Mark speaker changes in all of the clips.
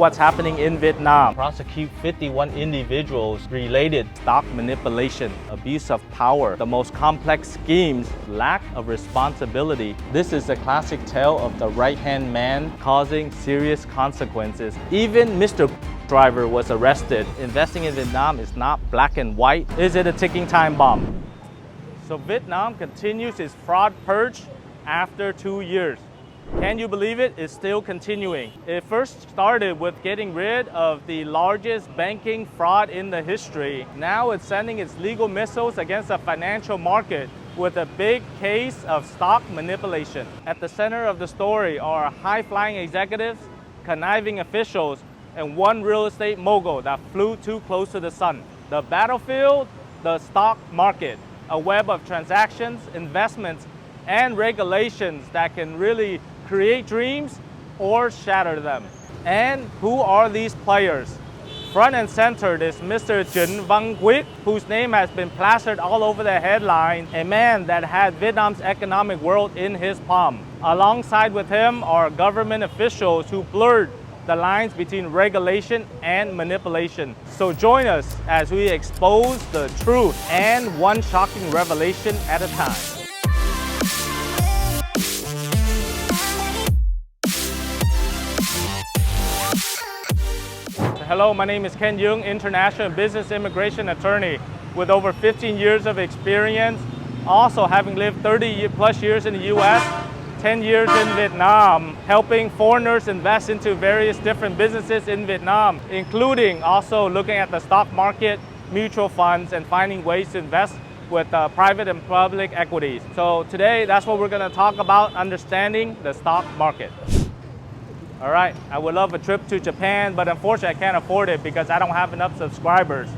Speaker 1: What's happening in Vietnam? Prosecute 51 individuals related stock manipulation, abuse of power, the most complex schemes, lack of responsibility. This is a classic tale of the right-hand man causing serious consequences. Even Mr. Driver was arrested. Investing in Vietnam is not black and white. Is it a ticking time bomb? So Vietnam continues its fraud purge after 2 years. Can you believe it? It's still continuing. It first started with getting rid of the largest banking fraud in the history. Now it's sending its legal missiles against the financial market with a big case of stock manipulation. At the center of the story are high-flying executives, conniving officials, and one real estate mogul that flew too close to the sun. The battlefield, the stock market, a web of transactions, investments, and regulations that can really create dreams or shatter them. And who are these players? Front and center is Mr. Trịnh Văn Quyết, whose name has been plastered all over the headline, a man that had Vietnam's economic world in his palm. Alongside with him are government officials who blurred the lines between regulation and manipulation. So join us as we expose the truth and one shocking revelation at a time. Hello, my name is Ken Duong, international business immigration attorney with over 15 years of experience, also having lived 30 plus years in the US, 10 years in Vietnam, helping foreigners invest into various different businesses in Vietnam, including also looking at the stock market, mutual funds, and finding ways to invest with private and public equities. So today, that's what we're going to talk about, understanding the stock market. All right, I would love a trip to Japan, but unfortunately I can't afford it because I don't have enough subscribers.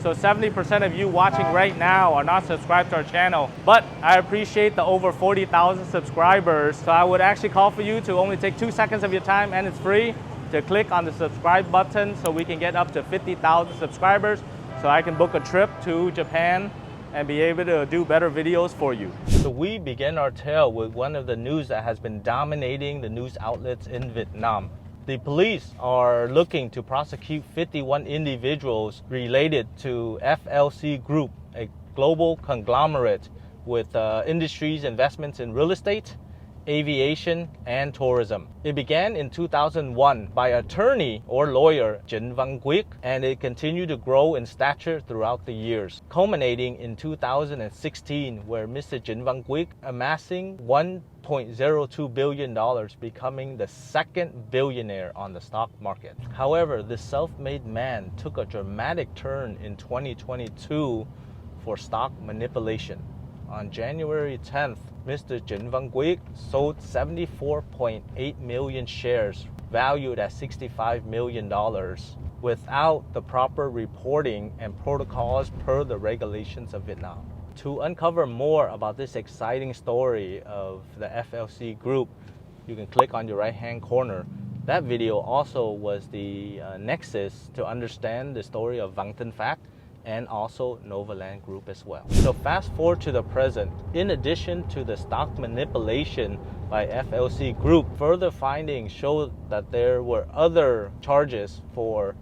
Speaker 1: So 70% of you watching right now are not subscribed to our channel, but I appreciate the over 40,000 subscribers. So I would actually call for you to only take 2 seconds of your time, and it's free, to click on the subscribe button so we can get up to 50,000 subscribers so I can book a trip to Japan and be able to do better videos for you. So we begin our tale with one of the news that has been dominating the news outlets in Vietnam. The police are looking to prosecute 51 individuals related to FLC Group, a global conglomerate with industries, investments in real estate, aviation, and tourism. It began in 2001 by attorney or lawyer Trịnh Văn Quyết, and it continued to grow in stature throughout the years, culminating in 2016 where Mr. Trịnh Văn Quyết amassing $1.02 billion, becoming the second billionaire on the stock market. However, this self-made man took a dramatic turn in 2022 for stock manipulation. On January 10th, Mr. Trịnh Văn Quyết sold 74.8 million shares valued at $65 million without the proper reporting and protocols per the regulations of Vietnam. To uncover more about this exciting story of the FLC Group, you can click on your right-hand corner. That video also was the nexus to understand the story of Vang Tân Phát and also Novaland Group as well. So fast forward to the present. In addition to the stock manipulation by FLC Group, further findings show that there were other charges for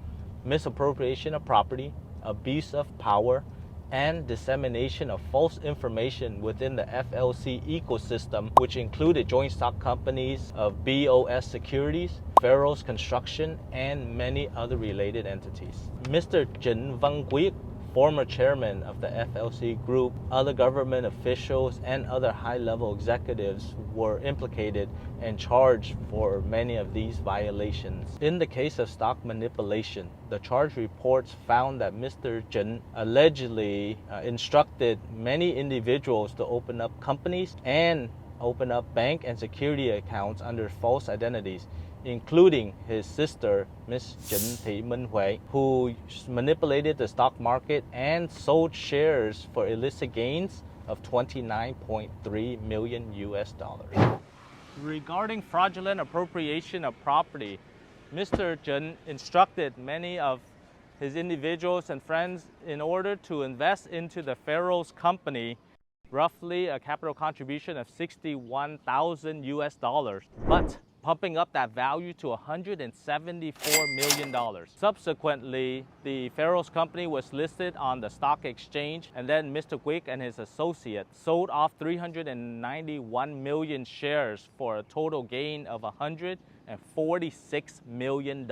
Speaker 1: misappropriation of property, abuse of power, and dissemination of false information within the FLC ecosystem, which included joint stock companies of BOS Securities, Farrell's Construction, and many other related entities. Mr. Trịnh Văn Quyết, former chairman of the FLC Group, other government officials, and other high-level executives were implicated and charged for many of these violations. In the case of stock manipulation, the charge reports found that Mr. Trịnh allegedly instructed many individuals to open up companies and open up bank and security accounts under false identities, including his sister, Miss Trịnh Thị Minh Huệ, who manipulated the stock market and sold shares for illicit gains of $29.3 million US. Regarding fraudulent appropriation of property, Mr. Trịnh instructed many of his individuals and friends in order to invest into the Farrell's company, roughly a capital contribution of $61,000 US. But pumping up that value to $174 million. Subsequently, the Pharos company was listed on the stock exchange, and then Mr. Quick and his associates sold off 391 million shares for a total gain of $146 million.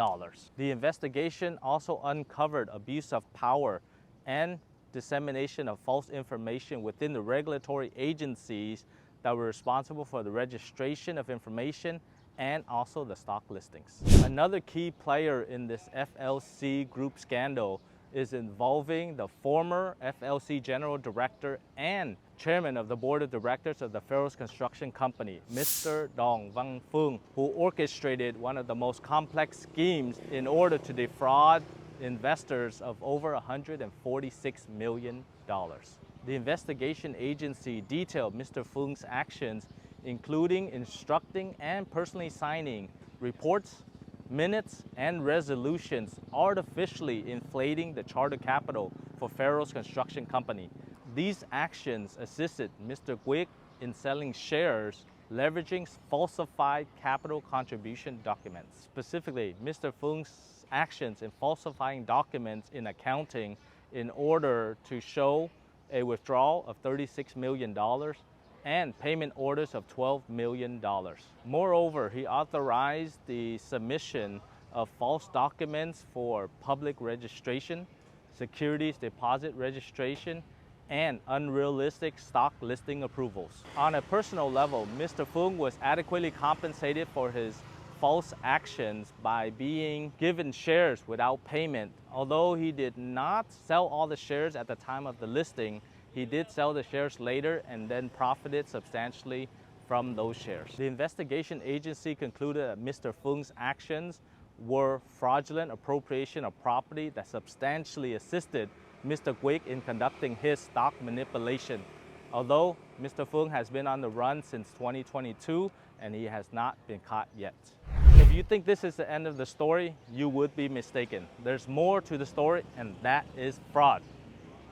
Speaker 1: The investigation also uncovered abuse of power and dissemination of false information within the regulatory agencies that were responsible for the registration of information and also the stock listings. Another key player in this FLC group scandal is involving the former FLC General Director and Chairman of the Board of Directors of the Pharos Construction Company, Mr. Dong Văn Phương, who orchestrated one of the most complex schemes in order to defraud investors of over $146 million. The investigation agency detailed Mr. Phung's actions, including instructing and personally signing reports, minutes, and resolutions, artificially inflating the charter capital for Pharos Construction Company. These actions assisted Mr. Quick in selling shares, leveraging falsified capital contribution documents. Specifically, Mr. Phung's actions in falsifying documents in accounting in order to show a withdrawal of $36 million and payment orders of $12 million. Moreover, he authorized the submission of false documents for public registration, securities deposit registration, and unrealistic stock listing approvals. On a personal level, Mr. Phung was adequately compensated for his false actions by being given shares without payment. Although he did not sell all the shares at the time of the listing, he did sell the shares later and then profited substantially from those shares. The investigation agency concluded that Mr. Phung's actions were fraudulent appropriation of property that substantially assisted Mr. Quick in conducting his stock manipulation. Although Mr. Phung has been on the run since 2022 and he has not been caught yet. If you think this is the end of the story, you would be mistaken. There's more to the story, and that is fraud.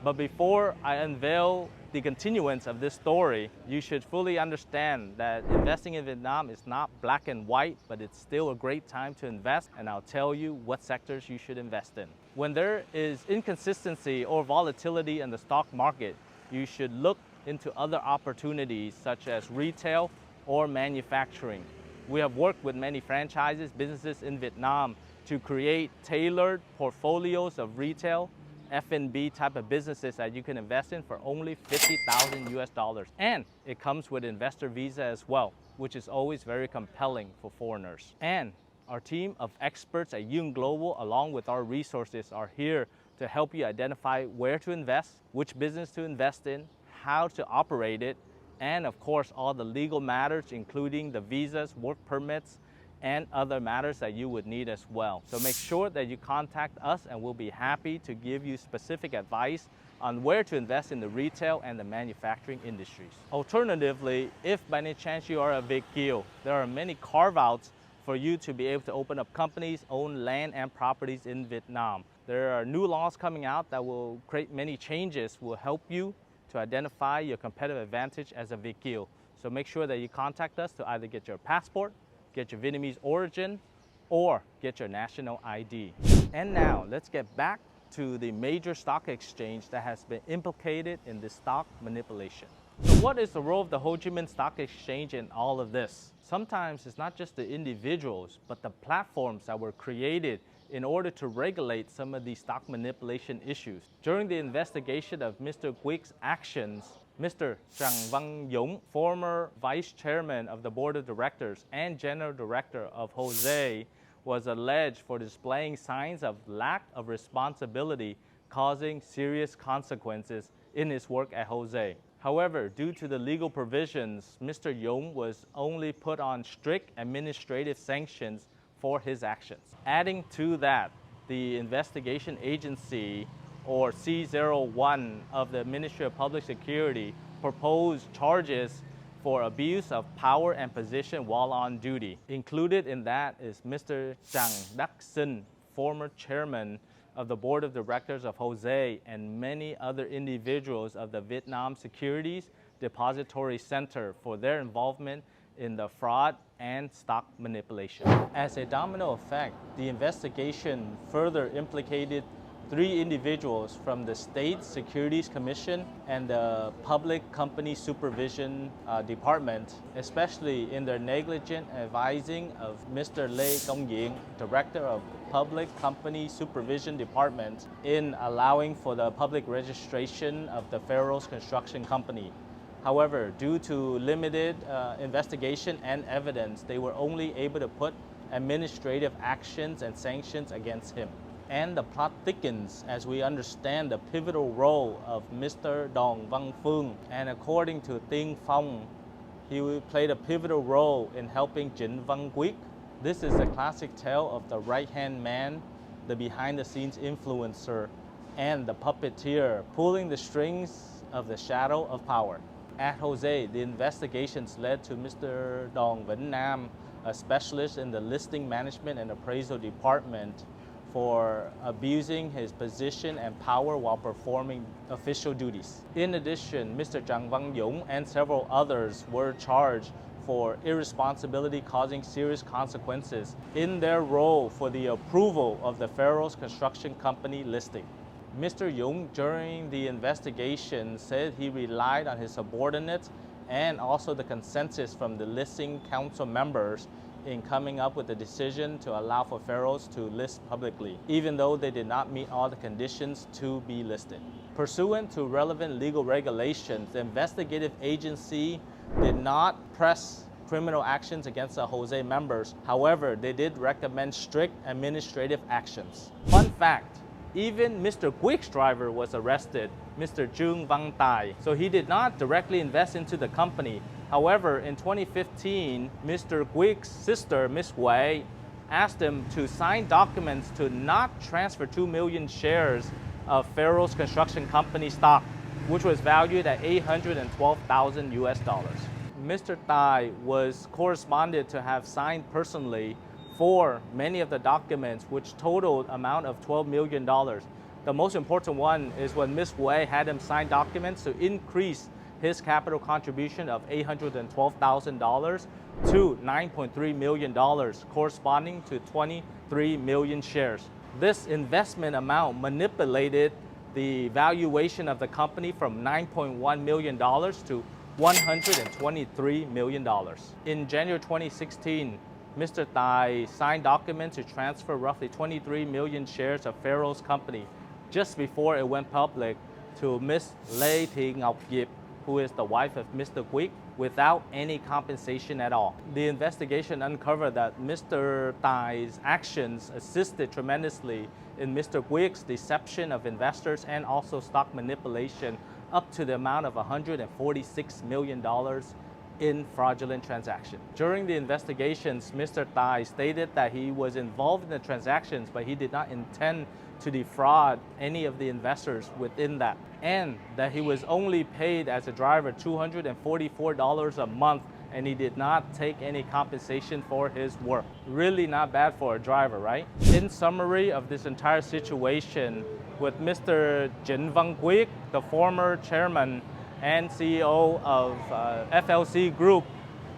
Speaker 1: But before I unveil the continuance of this story, you should fully understand that investing in Vietnam is not black and white, but it's still a great time to invest, and I'll tell you what sectors you should invest in. When there is inconsistency or volatility in the stock market, you should look into other opportunities such as retail or manufacturing. We have worked with many franchises, businesses in Vietnam to create tailored portfolios of retail, F&B type of businesses that you can invest in for only $50,000 US. And it comes with investor visa as well, which is always very compelling for foreigners. And our team of experts at Yung Global, along with our resources, are here to help you identify where to invest, which business to invest in, how to operate it, and of course all the legal matters, including the visas, work permits, and other matters that you would need as well. So make sure that you contact us and we'll be happy to give you specific advice on where to invest in the retail and the manufacturing industries. Alternatively, if by any chance you are a Việt kiều, there are many carve-outs for you to be able to open up companies, own land and properties in Vietnam. There are new laws coming out that will create many changes, will help you to identify your competitive advantage as a Việt kiều. So make sure that you contact us to either get your passport, get your Vietnamese origin, or get your national ID. And now let's get back to the major stock exchange that has been implicated in this stock manipulation. So what is the role of the Ho Chi Minh Stock Exchange in all of this? Sometimes it's not just the individuals, but the platforms that were created in order to regulate some of these stock manipulation issues. During the investigation of Mr. Quick's actions, Mr. Trần Văn Dũng, former vice chairman of the board of directors and general director of Jose, was alleged for displaying signs of lack of responsibility, causing serious consequences in his work at Jose. However, due to the legal provisions, Mr. Dũng was only put on strict administrative sanctions for his actions. Adding to that, the investigation agency, or C01 of the Ministry of Public Security, proposed charges for abuse of power and position while on duty. Included in that is Mr. Trần Đắc Sinh, former chairman of the board of directors of Jose, and many other individuals of the Vietnam Securities Depository Center for their involvement in the fraud and stock manipulation. As a domino effect, the investigation further implicated 3 individuals from the State Securities Commission and the Public Company Supervision Department, especially in their negligent advising of Mr. Lê Công Ying, Director of Public Company Supervision Department, in allowing for the public registration of the Pharos Construction Company. However, due to limited investigation and evidence, they were only able to put administrative actions and sanctions against him. And the plot thickens as we understand the pivotal role of Mr. Dong Văn Phương. And according to Tinh Phong, he played a pivotal role in helping Trịnh Văn Quyết. This is a classic tale of the right-hand man, the behind-the-scenes influencer, and the puppeteer pulling the strings of the shadow of power. At Jose, the investigations led to Mr. Dong Vĩnh Nam, a specialist in the listing management and appraisal department, for abusing his position and power while performing official duties. In addition, Mr. Trần Văn Dũng and several others were charged for irresponsibility causing serious consequences in their role for the approval of the Pharos Construction Company listing. Mr. Dũng, during the investigation, said he relied on his subordinates and also the consensus from the listing council members in coming up with a decision to allow for Pharos to list publicly, even though they did not meet all the conditions to be listed. Pursuant to relevant legal regulations, the investigative agency did not press criminal actions against the Jose members. However, they did recommend strict administrative actions. Fun fact, even Mr. Quick's driver was arrested, Mr. Trương Văn Tài. So he did not directly invest into the company. However, in 2015, Mr. Quick's sister, Ms. Huệ, asked him to sign documents to not transfer 2 million shares of Pharos Construction Company stock, which was valued at $812,000 US. Mr. Tài was corresponded to have signed personally for many of the documents, which totaled amount of $12 million. The most important one is when Ms. Huệ had him sign documents to increase his capital contribution of $812,000 to $9.3 million, corresponding to 23 million shares. This investment amount manipulated the valuation of the company from $9.1 million to $123 million. In January 2016, Mr. Tài signed documents to transfer roughly 23 million shares of Pharos Company just before it went public to Ms. Lê Thị Ngọc Diệp, who is the wife of Mr. Quick, without any compensation at all. The investigation uncovered that Mr. Tài actions assisted tremendously in Mr. Quick's deception of investors and also stock manipulation up to the amount of $146 million in fraudulent transactions. During the investigations, Mr. Tài stated that he was involved in the transactions, but he did not intend to defraud any of the investors within that, and that he was only paid as a driver $244 a month, and he did not take any compensation for his work. Really not bad for a driver, right? In summary of this entire situation, with Mr. Trịnh Văn Quyết, the former chairman and CEO of FLC Group,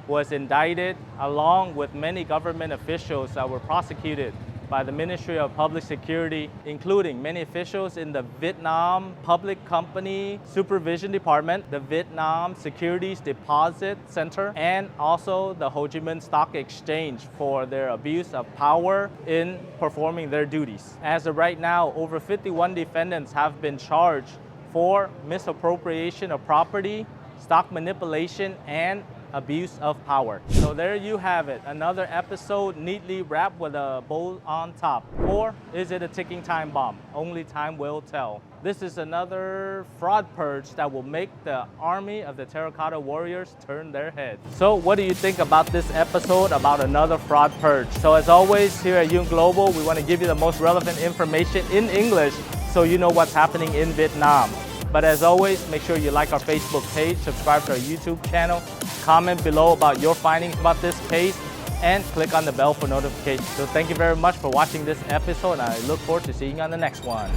Speaker 1: was indicted along with many government officials that were prosecuted by the Ministry of Public Security, including many officials in the Vietnam Public Company Supervision Department, the Vietnam Securities Deposit Center, and also the Ho Chi Minh Stock Exchange for their abuse of power in performing their duties. As of right now, over 51 defendants have been charged for misappropriation of property, stock manipulation, and abuse of power. So there you have it, another episode neatly wrapped with a bow on top. Or is it a ticking time bomb? Only time will tell. This is another fraud purge that will make the army of the Terracotta Warriors turn their heads. So what do you think about this episode about another fraud purge? So as always, here at Yung Global, we want to give you the most relevant information in English so you know what's happening in Vietnam. But as always, make sure you like our Facebook page, subscribe to our YouTube channel, comment below about your findings about this case, and click on the bell for notifications. So thank you very much for watching this episode, and I look forward to seeing you on the next one.